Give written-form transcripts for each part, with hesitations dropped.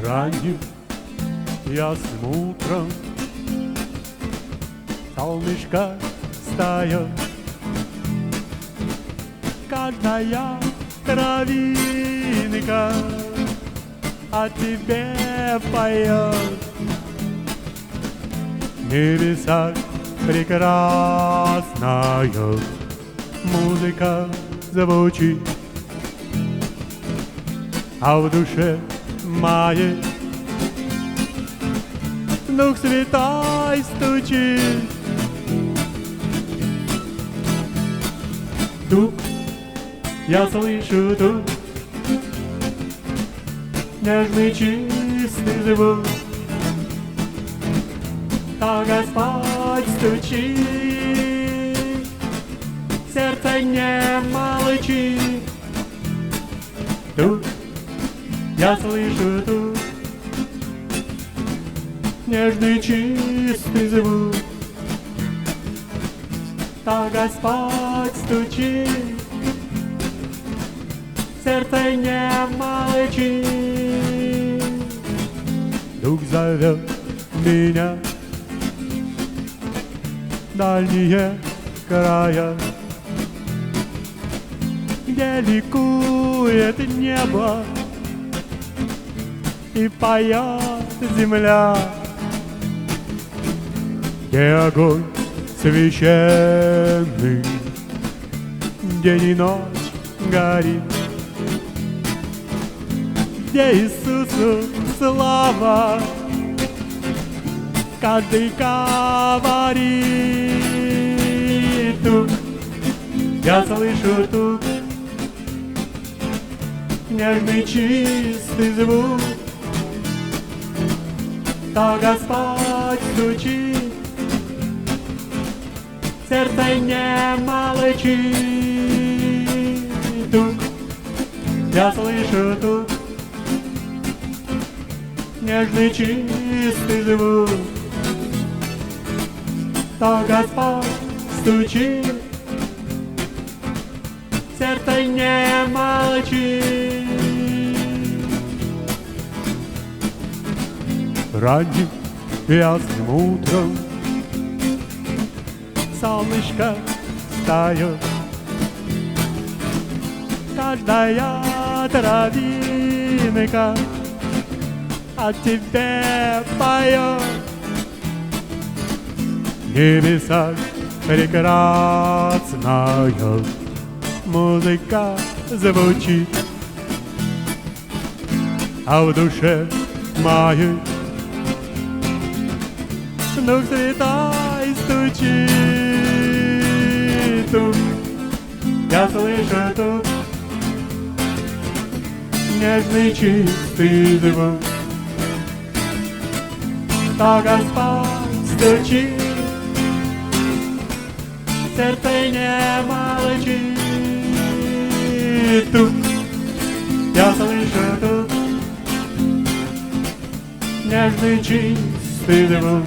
Ранним ясным утром солнышко встает, каждая травинка о тебе поет. В небесах прекрасная музыка звучит, а в душе моей Дух Святой стучит. Дух, я слышу дух, нежный чистый звук, а Господь стучит, сердце не молчит. Дух, я слышу дух, нежный чистый звук, а Господь стучит, сердце не молчит. Дух зовет меня в дальние края, где ликует небо и поет земля, где огонь священный день и ночь горит, где Иисусу слава каждый говорит. Тут я слышу тут нежный чистый звук, то Господь стучит, сердце не молчит. Тут я слышу тут нежный чистый звук, то Господь стучит, сердце не молчит. Ранним ясным утром солнышко встает, каждая травинка о тебе поет. В небесах прекрасная музыка звучит, а в душе моей Дух Святой стучит. Тут я слышу тут нежный чистый звук, то Господь стучит, сердце не молчит. Тут я слышу тут нежный чистый звук,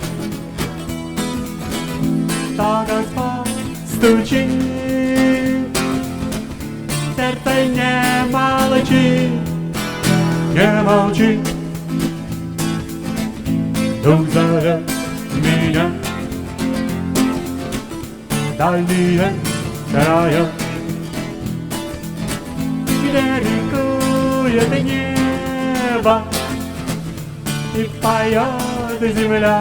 то Господь стучит, сердце не молчит, не молчит. Дух зовет меня в дальние края, где ликует небо и поет земля,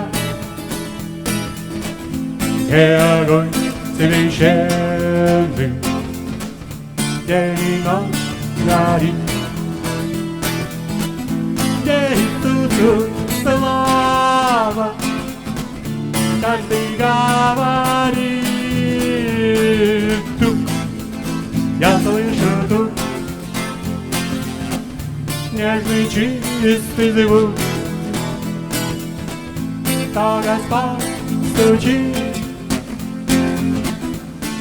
где огонь священный день и ночь горит, где Иисусу слава каждый говорит. Тут я слышу тут нежный чистый звук, то Господь стучит,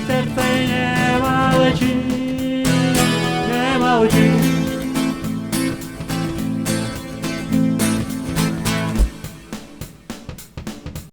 сердце не молчит, не молчит.